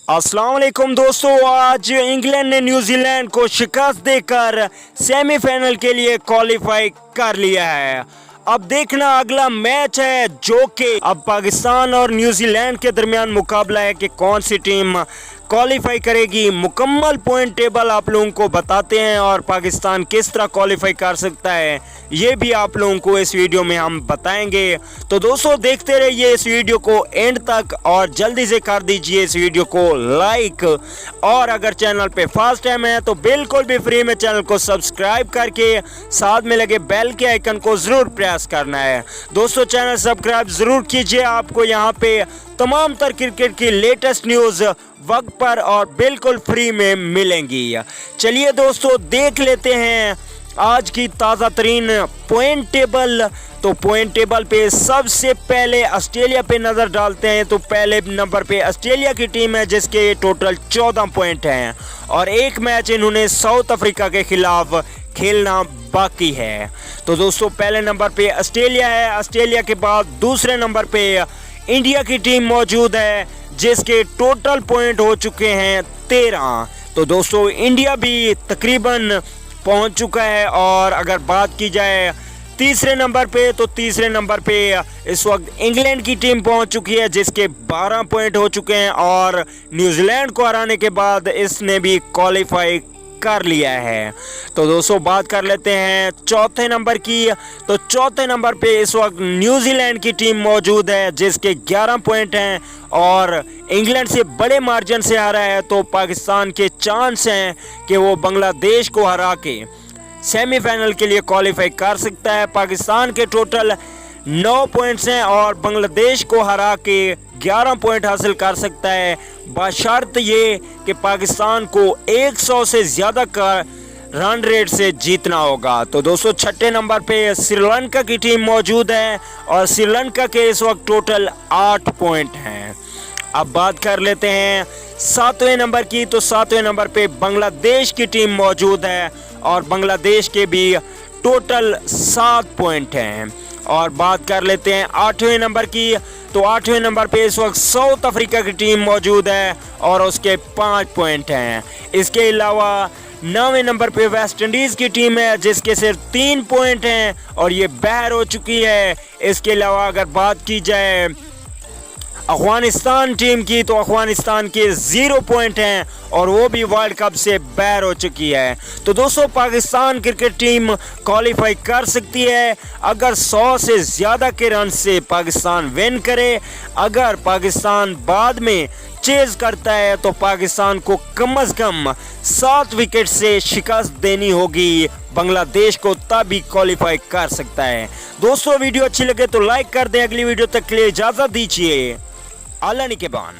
अस्सलाम वालेकुम दोस्तों, आज इंग्लैंड ने न्यूजीलैंड को शिकस्त देकर सेमीफाइनल के लिए क्वालिफाई कर लिया है। अब देखना अगला मैच है जो कि अब पाकिस्तान और न्यूजीलैंड के दरमियान मुकाबला है कि कौन सी टीम क्वालिफाई करेगी। मुकम्मल पॉइंट टेबल आप लोगों को बताते हैं और पाकिस्तान किस तरह क्वालिफाई कर सकता है ये भी आप लोगों को इस वीडियो में हम बताएंगे। तो दोस्तों देखते रहिए इस वीडियो को एंड तक और जल्दी से कर दीजिए इस वीडियो को लाइक, और अगर चैनल पे फर्स्ट टाइम है तो बिल्कुल भी फ्री में चैनल को सब्सक्राइब करके साथ में लगे बेल के आइकन को ज़रूर प्रेस करना है। दोस्तों चैनल सब्सक्राइब ज़रूर कीजिए, आपको यहाँ पे तमाम तर क्रिकेट की लेटेस्ट न्यूज़ वक्त पर और बिल्कुल फ्री में मिलेंगी। चलिए दोस्तों देख लेते हैं आज की ताज़ा तरीन पॉइंट टेबल। तो पॉइंट टेबल पे सबसे पहले ऑस्ट्रेलिया पे नज़र डालते हैं। तो पहले नंबर पे ऑस्ट्रेलिया की टीम है जिसके टोटल 14 पॉइंट हैं और एक मैच इन्होंने साउथ अफ्रीका के खिलाफ खेलना बाकी है। तो दोस्तों पहले नंबर पे ऑस्ट्रेलिया है। ऑस्ट्रेलिया के बाद दूसरे नंबर पे इंडिया की टीम मौजूद है जिसके टोटल पॉइंट हो चुके हैं 13। तो दोस्तों इंडिया भी तकरीबन पहुंच चुका है। और अगर बात की जाए तीसरे नंबर पे, तो तीसरे नंबर पे इस वक्त इंग्लैंड की टीम पहुंच चुकी है जिसके 12 पॉइंट हो चुके हैं और न्यूजीलैंड को हराने के बाद इसने भी क्वालिफाई कर लिया है। तो दोस्तों बात कर लेते हैं चौथे नंबर की। तो चौथे नंबर पे इस वक्त न्यूजीलैंड की टीम मौजूद है जिसके 11 पॉइंट हैं और इंग्लैंड से बड़े मार्जिन से हारा है। तो पाकिस्तान के चांस हैं कि वो बांग्लादेश को हरा के सेमीफाइनल के लिए क्वालिफाई कर सकता है। पाकिस्तान के टोटल 9 पॉइंट्स हैं और बांग्लादेश को हरा के 11 पॉइंट हासिल कर सकता है, बशर्त ये कि पाकिस्तान को 100 से ज़्यादा का रन रेट से जीतना होगा। तो दोस्तों छठे नंबर पे श्रीलंका की टीम मौजूद है और श्रीलंका के इस वक्त टोटल 8 पॉइंट हैं। अब बात कर लेते हैं सातवें नंबर की। तो सातवें नंबर पे बांग्लादेश की टीम मौजूद है और बांग्लादेश के भी टोटल 7 पॉइंट हैं। और बात कर लेते हैं आठवें नंबर की। तो आठवें नंबर पे इस वक्त साउथ अफ्रीका की टीम मौजूद है और उसके 5 पॉइंट हैं। इसके अलावा 9वें नंबर पे वेस्ट इंडीज़ की टीम है जिसके सिर्फ 3 पॉइंट हैं और ये बाहर हो चुकी है। इसके अलावा अगर बात की जाए अफगानिस्तान टीम की, तो अफगानिस्तान के 0 पॉइंट हैं और वो भी वर्ल्ड कप से बाहर हो चुकी है। तो दोस्तों पाकिस्तान क्रिकेट टीम क्वालिफाई कर सकती है अगर 100 से ज़्यादा के रन से पाकिस्तान विन करे। अगर पाकिस्तान बाद में चेज करता है तो पाकिस्तान को कम से कम 7 विकेट से शिकस्त देनी होगी बांग्लादेश को, तभी क्वालिफाई कर सकता है। दोस्तों वीडियो अच्छी लगे तो लाइक कर दें। अगली वीडियो तक के लिए इजाज़त दीजिए। अल्लाह निगहबान।